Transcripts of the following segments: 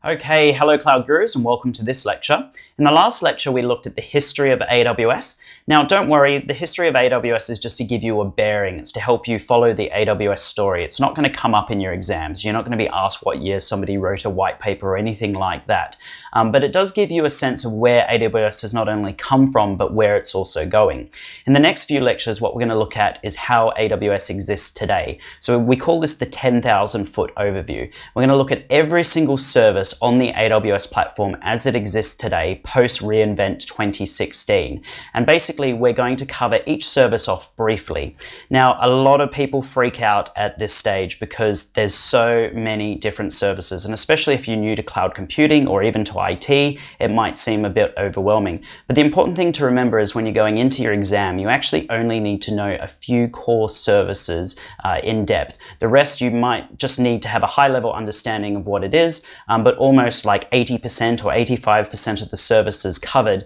Okay, hello Cloud Gurus and welcome to this lecture. In the last lecture we looked at the history of AWS. Now don't worry, the history of AWS is just to give you a bearing. It's to help you follow the AWS story. It's not going to come up in your exams. You're not going to be asked what year somebody wrote a white paper or anything like that. But it does give you a sense of where AWS has not only come from, but where it's also going. In the next few lectures, what we're going to look at is how AWS exists today. So we call this the 10,000 foot overview. We're going to look at every single service on the AWS platform as it exists today, post reInvent 2016. And basically, we're going to cover each service off briefly. Now, a lot of people freak out at this stage because there's so many different services, and especially if you're new to cloud computing or even to IT, it might seem a bit overwhelming. But the important thing to remember is when you're going into your exam, you actually only need to know a few core services in depth. The rest you might just need to have a high-level understanding of what it is, but almost like 80% or 85% of the services covered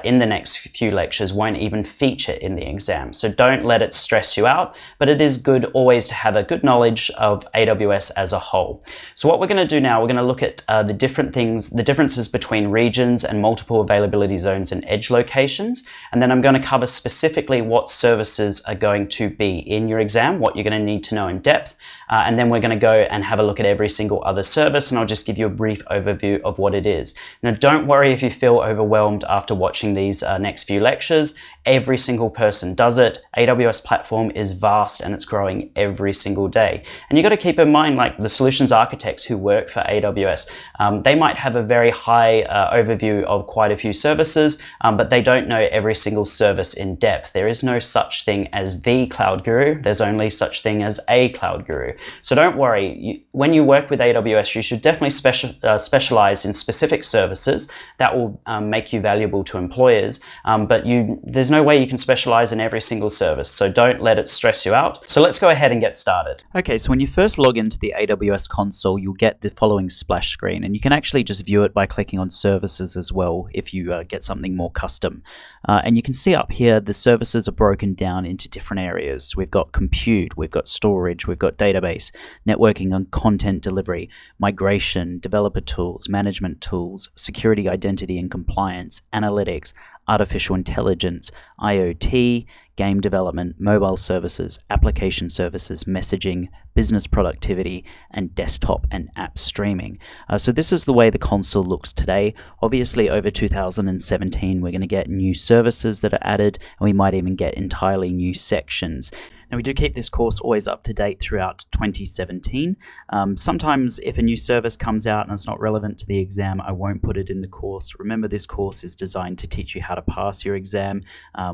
in the next few lectures won't even feature in the exam. So don't let it stress you out, but it is good always to have a good knowledge of AWS as a whole. So what we're going to do now, we're going to look at the differences between regions and multiple availability zones and edge locations. And then I'm going to cover specifically what services are going to be in your exam, what you're going to need to know in depth. And then we're going to go and have a look at every single other service, and I'll just give you a brief overview of what it is. Now, don't worry if you feel overwhelmed after watching these next few lectures. Every single person does it. AWS platform is vast and it's growing every single day. And you've got to keep in mind, like the solutions architects who work for AWS, they might have a very high overview of quite a few services, but they don't know every single service in depth. There is no such thing as the cloud guru. There's only such thing as a cloud guru. So don't worry. When you work with AWS, you should definitely specialize in specific services that will make you valuable to employers, but there's no way you can specialize in every single service, so don't let it stress you out. So let's go ahead and get started. Okay, so when you first log into the AWS console, you'll get the following splash screen, and you can actually just view it by clicking on services as well if you get something more custom. And you can see up here the services are broken down into different areas. So we've got compute, we've got storage, we've got database, networking and content delivery, migration, developer tools, management tools, security, identity and compliance, analytics, artificial intelligence, IoT, game development, mobile services, application services, messaging, business productivity, and desktop and app streaming. So this is the way the console looks today. Obviously, over 2017, we're going to get new services that are added, and we might even get entirely new sections. Now, we do keep this course always up to date throughout 2017. Sometimes if a new service comes out and it's not relevant to the exam, I won't put it in the course. Remember, this course is designed to teach you how to pass your exam,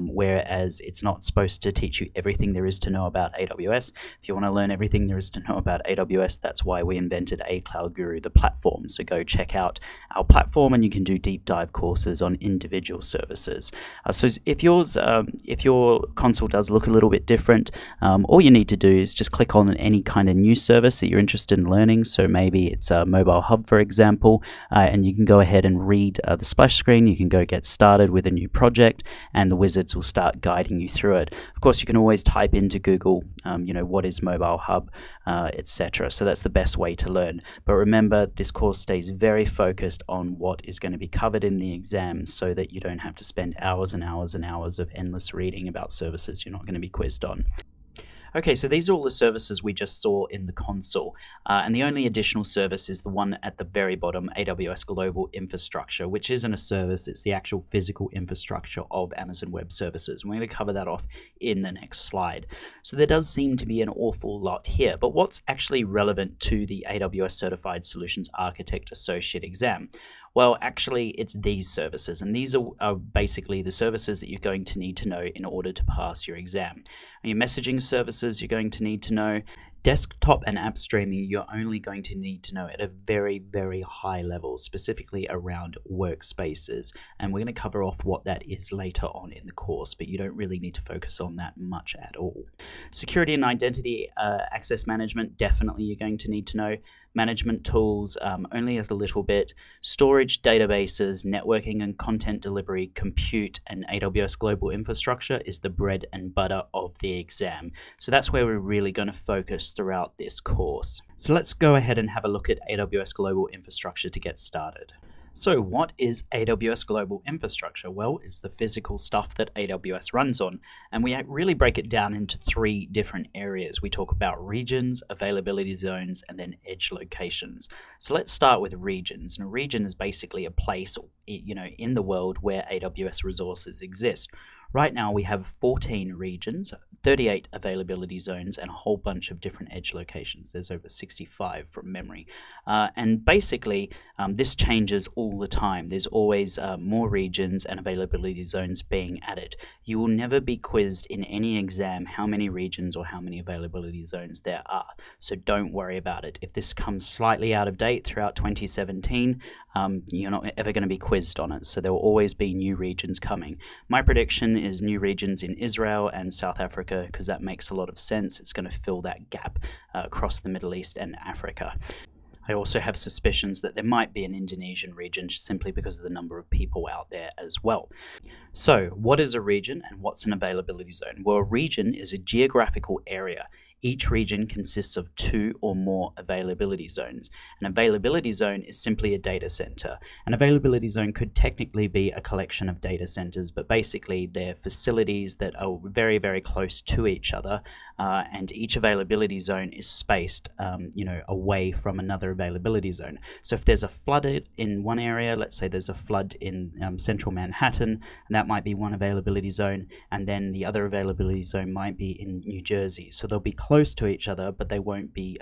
whereas it's not supposed to teach you everything there is to know about AWS. If you want to learn everything there is to know about AWS, that's why we invented A Cloud Guru, the platform. So go check out our platform and you can do deep dive courses on individual services. So if your console does look a little bit different, all you need to do is just click on any kind of new service that you're interested in learning. So maybe it's a mobile hub, for example, and you can go ahead and read the splash screen. You can go get started with a new project and the wizards will start guiding you through it. Of course, you can always type into Google, what is mobile hub, etc. So that's the best way to learn. But remember, this course stays very focused on what is going to be covered in the exam so that you don't have to spend hours and hours and hours of endless reading about services you're not going to be quizzed on. Okay, so these are all the services we just saw in the console, and the only additional service is the one at the very bottom, AWS Global Infrastructure, which isn't a service, it's the actual physical infrastructure of Amazon Web Services. We're going to cover that off in the next slide. So there does seem to be an awful lot here, but what's actually relevant to the AWS Certified Solutions Architect Associate exam? Well, actually, it's these services, and these are basically the services that you're going to need to know in order to pass your exam. Your messaging services you're going to need to know. Desktop and app streaming, you're only going to need to know at a very, very high level, specifically around workspaces. And we're going to cover off what that is later on in the course, but you don't really need to focus on that much at all. Security and identity access management, definitely you're going to need to know. Management tools, only as a little bit. Storage, databases, networking and content delivery, compute, and AWS Global Infrastructure is the bread and butter of the exam. So that's where we're really going to focus throughout this course. So let's go ahead and have a look at AWS Global Infrastructure to get started. So what is AWS Global Infrastructure? Well, it's the physical stuff that AWS runs on, and we really break it down into 3 different areas. We talk about regions, availability zones, and then edge locations. So let's start with regions. And a region is basically a place, in the world where AWS resources exist. Right now we have 14 regions, 38 availability zones, and a whole bunch of different edge locations. There's over 65 from memory. And basically, this changes all the time. There's always more regions and availability zones being added. You will never be quizzed in any exam how many regions or how many availability zones there are. So don't worry about it. If this comes slightly out of date throughout 2017, you're not ever going to be quizzed on it. So there will always be new regions coming. My prediction is new regions in Israel and South Africa, because that makes a lot of sense. It's going to fill that gap across the Middle East and Africa. I also have suspicions that there might be an Indonesian region simply because of the number of people out there as well. So what is a region and what's an availability zone? Well, a region is a geographical area. Each region consists of 2 or more availability zones. An availability zone is simply a data center. An availability zone could technically be a collection of data centers, but basically they're facilities that are very, very close to each other, and each availability zone is spaced, away from another availability zone. So if there's a flood in one area, let's say there's a flood in central Manhattan, and that might be one availability zone, and then the other availability zone might be in New Jersey. So they'll be close to each other, but they won't be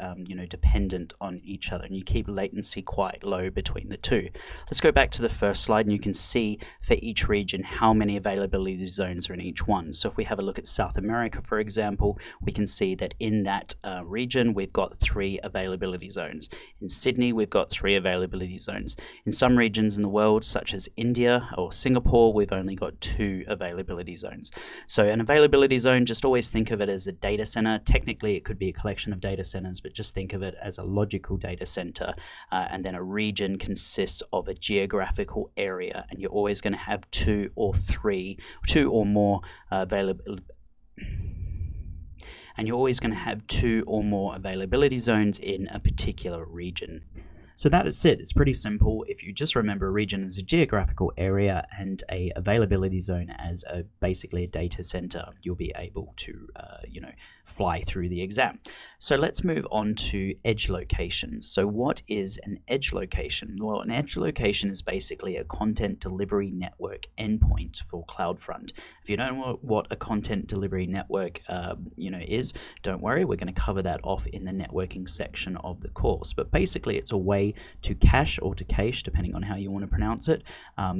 dependent on each other, and you keep latency quite low between the two. Let's go back to the first slide, and you can see for each region how many availability zones are in each one. So if we have a look at South America, for example, we can see that in that region we've got 3 availability zones. In Sydney we've got 3 availability zones. In some regions in the world, such as India or Singapore, we've only got 2 availability zones. So an availability zone, just always think of it as a data center. Technically it could be a collection of data centers, but just think of it as a logical data center. And then a region consists of a geographical area, and you're always going to have 2 or more availability zones in a particular region. So that is it. It's pretty simple. If you just remember a region as a geographical area and a availability zone as basically a data center, you'll be able to fly through the exam. So let's move on to edge locations. So what is an edge location? Well, an edge location is basically a content delivery network endpoint for CloudFront. If you don't know what a content delivery network is, don't worry, we're going to cover that off in the networking section of the course. But basically it's a way to cache or to cache, depending on how you want to pronounce it,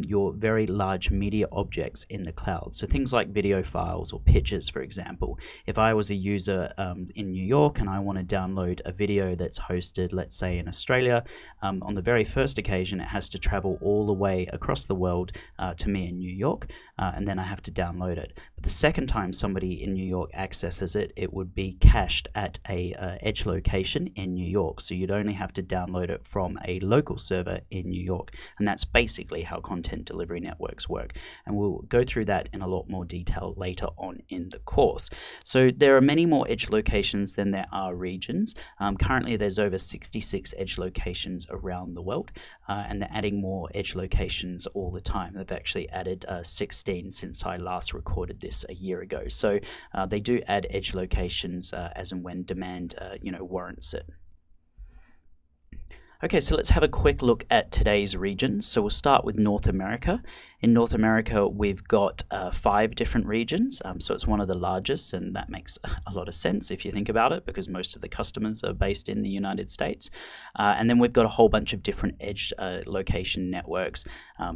your very large media objects in the cloud. So things like video files or pictures, for example. If I was a user in New York and I want to download a video that's hosted, let's say in Australia, on the very first occasion it has to travel all the way across the world to me in New York, and then I have to download it. But the second time somebody in New York accesses it, it would be cached at a edge location in New York. So you'd only have to download it from a local server in New York, and that's basically how content delivery networks work, and we'll go through that in a lot more detail later on in the course. So there are many more edge locations than there are regions. Currently there's over 66 edge locations around the world, and they're adding more edge locations all the time. They've actually added 16 since I last recorded this a year ago. So they do add edge locations as and when demand warrants it. Okay, so let's have a quick look at today's regions. So we'll start with North America. In North America, we've got 5 different regions. So it's one of the largest, and that makes a lot of sense if you think about it, because most of the customers are based in the United States. And then we've got a whole bunch of different edge location networks,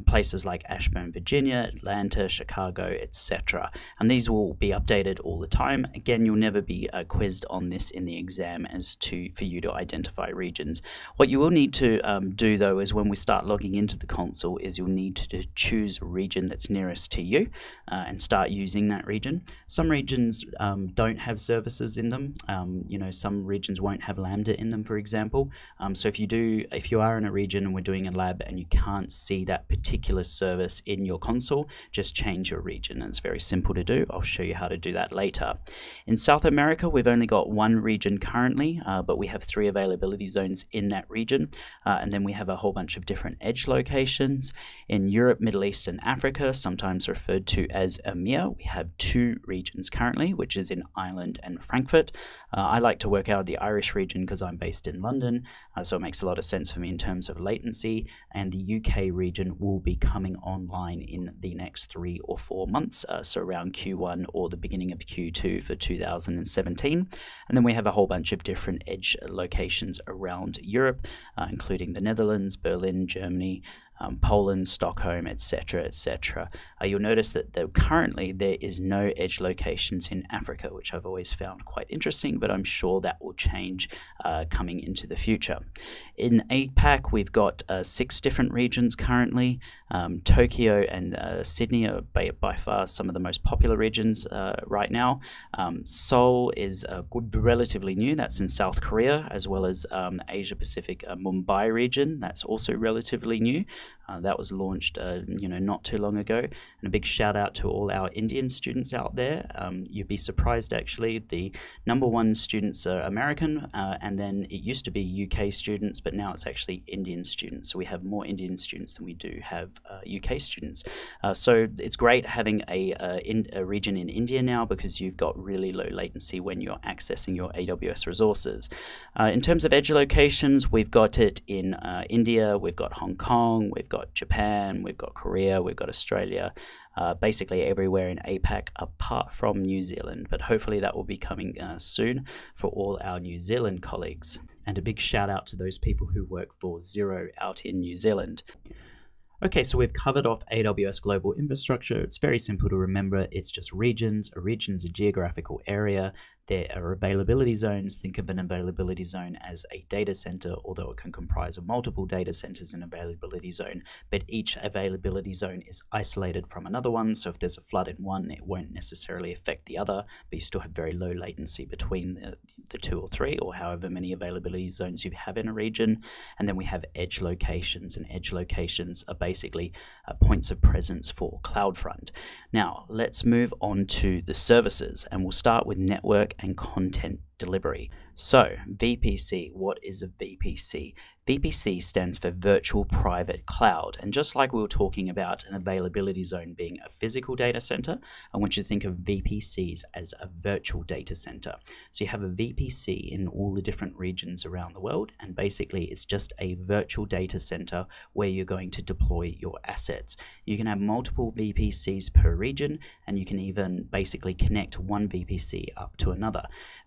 places like Ashburn, Virginia, Atlanta, Chicago, etc. And these will be updated all the time. Again, you'll never be quizzed on this in the exam for you to identify regions. What you will need to do though is when we start logging into the console is you'll need to choose a region that's nearest to you and start using that region. Some regions don't have services in them. Some regions won't have Lambda in them, for example. So if you are in a region and we're doing a lab and you can't see that particular service in your console, just change your region, and it's very simple to do. I'll show you how to do that later. In South America, we've only got one region currently, but we have 3 availability zones in that region, and then we have a whole bunch of different edge locations. In Europe, Middle East, and Africa, sometimes referred to as EMEA, we have 2 regions currently, which is in Ireland and Frankfurt. I like to work out of the Irish region because I'm based in London, so it makes a lot of sense for me in terms of latency, and the UK region will be coming online in the next 3 or 4 months, so around Q1 or the beginning of Q2 for 2017. And then we have a whole bunch of different edge locations around Europe, including the Netherlands, Berlin, Germany, Poland, Stockholm, etc., etc. You'll notice that currently there is no edge locations in Africa, which I've always found quite interesting, but I'm sure that will change coming into the future. In APAC, we've got 6 different regions currently. Tokyo and Sydney are by far some of the most popular regions right now. Seoul is relatively new. That's in South Korea, as well as Asia Pacific Mumbai region. That's also relatively new. That was launched not too long ago. And a big shout out to all our Indian students out there. You'd be surprised actually, the number 1 students are American, and then it used to be UK students, but now it's actually Indian students. So we have more Indian students than we do have UK students. So it's great having a region in India now, because you've got really low latency when you're accessing your AWS resources. In terms of edge locations, we've got it in India, we've got Hong Kong, we've got Japan, we've got Korea, we've got Australia, basically everywhere in APAC apart from New Zealand, but hopefully that will be coming soon for all our New Zealand colleagues. And a big shout out to those people who work for Xero out in New Zealand. Okay, so we've covered off AWS Global Infrastructure. It's very simple to remember. It's just regions. A region is a geographical area. There are availability zones. Think of an availability zone as a data center, although it can comprise of multiple data centers in availability zone, but each availability zone is isolated from another one. So if there's a flood in one, it won't necessarily affect the other, but you still have very low latency between the 2 or 3, or however many availability zones you have in a region. And then we have edge locations, and edge locations are basically points of presence for CloudFront. Now, let's move on to the services, and we'll start with network and content delivery. So, VPC, what is a VPC? VPC stands for Virtual Private Cloud, and just like we were talking about an availability zone being a physical data center, I want you to think of VPCs as a virtual data center. So you have a VPC in all the different regions around the world, and basically it's just a virtual data center where you're going to deploy your assets. You can have multiple VPCs per region, and you can even basically connect one VPC up to another.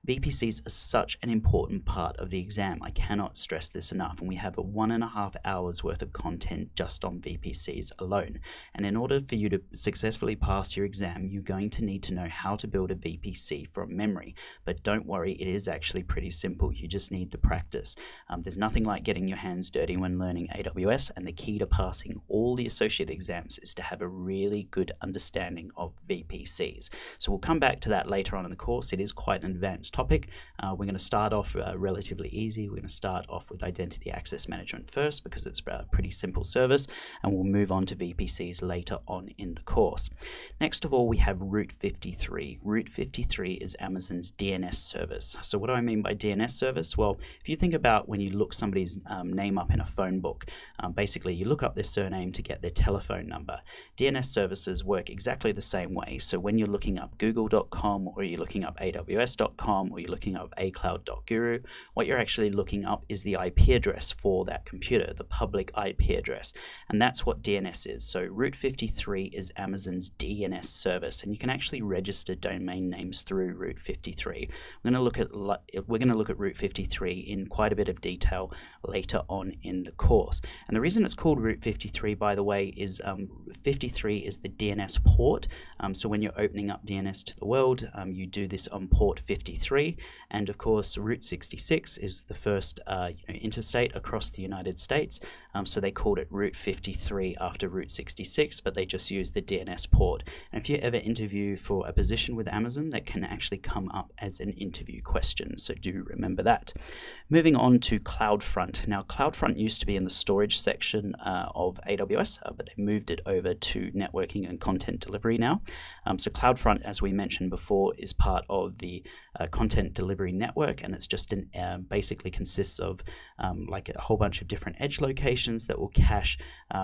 VPCs are such an important part of the exam. I cannot stress this enough, and we have 1.5 hours worth of content just on VPCs alone. And in order for you to successfully pass your exam, you're going to need to know how to build a VPC from memory. But don't worry, it is actually pretty simple. You just need the practice. There's nothing like getting your hands dirty when learning AWS, and the key to passing all the associate exams is to have a really good understanding of VPCs. So we'll come back to that later on in the course. It is quite an advanced topic. We're going to start off relatively easy. We're going to start off with identity access management first, because it's a pretty simple service, and we'll move on to VPCs later on in the course. Next of all, we have Route 53. Route 53 is Amazon's DNS service. So what do I mean by DNS service? Well, if you think about when you look somebody's name up in a phone book, basically you look up their surname to get their telephone number. DNS services work exactly the same way. So when you're looking up google.com, or you're looking up aws.com, or you're looking up acloud.guru, what you're actually looking up is the IP address for that computer, the public IP address. And that's what DNS is. So Route 53 is Amazon's DNS service, and you can actually register domain names through Route 53. We're going to look at Route 53 in quite a bit of detail later on in the course. And the reason it's called Route 53, by the way, is 53 is the DNS port. So when you're opening up DNS to the world, you do this on port 53. 53, and of course Route 66 is the first interstate across the United States, so they called it Route 53 after Route 66, but they just used the DNS port. And if you ever interview for a position with Amazon, that can actually come up as an interview question, so do remember that. Moving on to CloudFront. Now CloudFront used to be in the storage section of AWS, but they moved it over to networking and content delivery now. So CloudFront, as we mentioned before, is part of the content delivery network, and it's just basically consists of like a whole bunch of different edge locations that will cache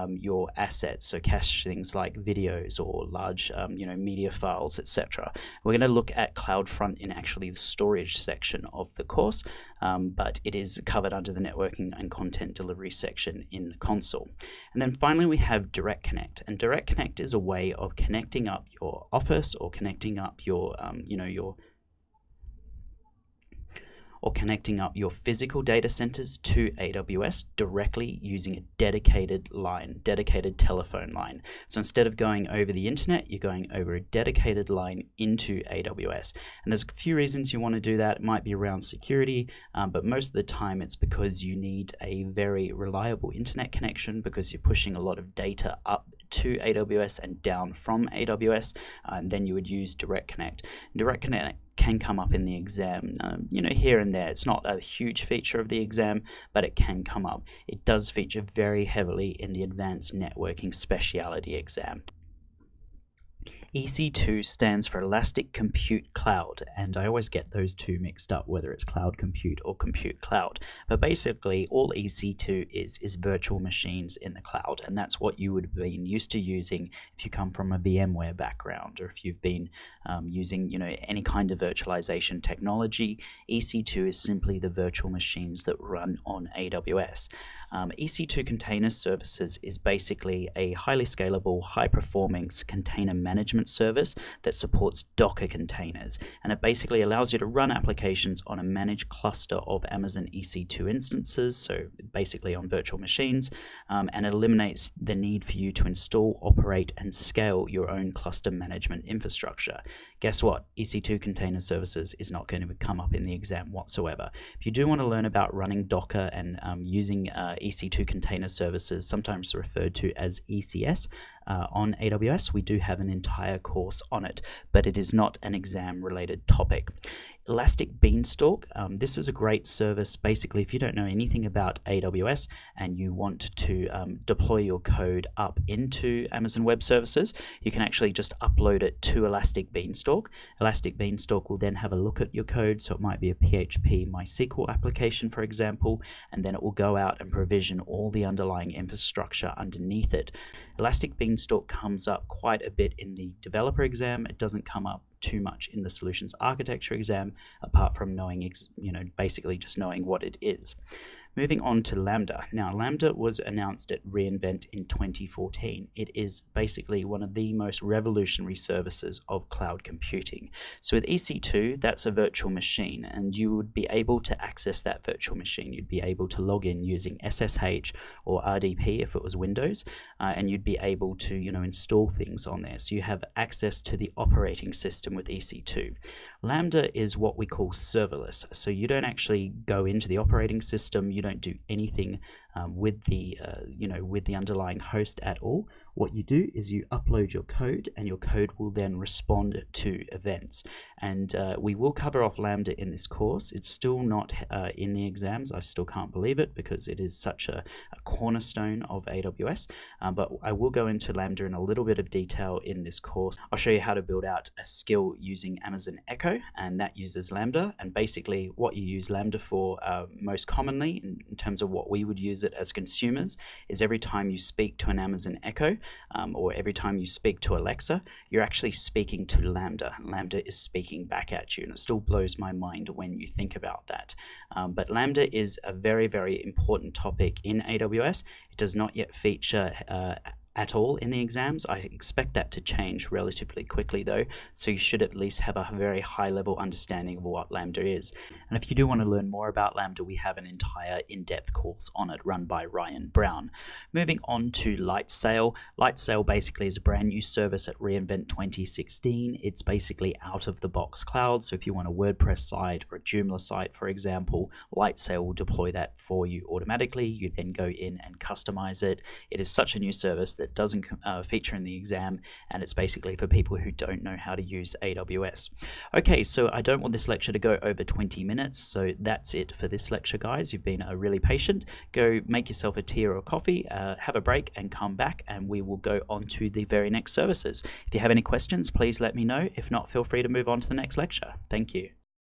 your assets, so cache things like videos or large media files, etc. We're going to look at CloudFront in actually the storage section of the course, but it is covered under the networking and content delivery section in the console. And then finally we have Direct Connect, and Direct Connect is a way of connecting up your Office or connecting up your connecting up your physical data centers to AWS directly using a dedicated telephone line. So instead of going over the internet, you're going over a dedicated line into AWS. And there's a few reasons you want to do that. It might be around security, but most of the time it's because you need a very reliable internet connection because you're pushing a lot of data up to AWS and down from AWS, and then you would use Direct Connect. Direct Connect can come up in the exam, here and there. It's not a huge feature of the exam, but it can come up. It does feature very heavily in the Advanced Networking Specialty exam. EC2 stands for Elastic Compute Cloud, and I always get those two mixed up, whether it's Cloud Compute or Compute Cloud. But basically, all EC2 is virtual machines in the cloud, and that's what you would have been used to using if you come from a VMware background, or if you've been using any kind of virtualization technology. EC2 is simply the virtual machines that run on AWS. EC2 Container Services is basically a highly scalable, high-performance container management service that supports Docker containers, and it basically allows you to run applications on a managed cluster of Amazon EC2 instances, so basically on virtual machines, and it eliminates the need for you to install, operate, and scale your own cluster management infrastructure. Guess what? EC2 Container Services is not going to come up in the exam whatsoever. If you do want to learn about running Docker and using EC2 Container Services, sometimes referred to as ECS, on AWS, we do have an entire course on it, but it is not an exam related topic. Elastic Beanstalk, this is a great service. Basically, if you don't know anything about AWS and you want to deploy your code up into Amazon Web Services, you can actually just upload it to Elastic Beanstalk. Elastic Beanstalk will then have a look at your code, so it might be a PHP MySQL application, for example, and then it will go out and provision all the underlying infrastructure underneath it. Elastic Beanstalk comes up quite a bit in the developer exam. It doesn't come up too much in the solutions architecture exam, apart from knowing, basically just knowing what it is. Moving on to Lambda. Now, Lambda was announced at reInvent in 2014. It is basically one of the most revolutionary services of cloud computing. So with EC2, that's a virtual machine, and you would be able to access that virtual machine. You'd be able to log in using SSH or RDP if it was Windows, and you'd be able to, install things on there. So you have access to the operating system with EC2. Lambda is what we call serverless. So you don't actually go into the operating system. You don't do anything with the underlying host at all. What you do is you upload your code, and your code will then respond to events. And we will cover off Lambda in this course. It's still not in the exams. I still can't believe it because it is such a cornerstone of AWS. But I will go into Lambda in a little bit of detail in this course. I'll show you how to build out a skill using Amazon Echo, and that uses Lambda. And basically what you use Lambda for most commonly, in terms of what we would use it as consumers, is every time you speak to an Amazon Echo, or every time you speak to Alexa, you're actually speaking to Lambda. Lambda is speaking back at you, and it still blows my mind when you think about that. But Lambda is a very, very important topic in AWS. It does not yet feature at all in the exams. I expect that to change relatively quickly though, so you should at least have a very high level understanding of what Lambda is. And if you do want to learn more about Lambda, we have an entire in-depth course on it run by Ryan Brown. Moving on to Lightsail. Lightsail basically is a brand new service at reInvent 2016. It's basically out of the box cloud, so if you want a WordPress site or a Joomla site, for example, Lightsail will deploy that for you automatically. You then go in and customize it. It is such a new service that doesn't feature in the exam, and it's basically for people who don't know how to use AWS. Okay, so I don't want this lecture to go over 20 minutes, so that's it for this lecture, guys. You've been really patient. Go make yourself a tea or a coffee, have a break, and come back, and we will go on to the very next services. If you have any questions, please let me know. If not, feel free to move on to the next lecture. Thank you.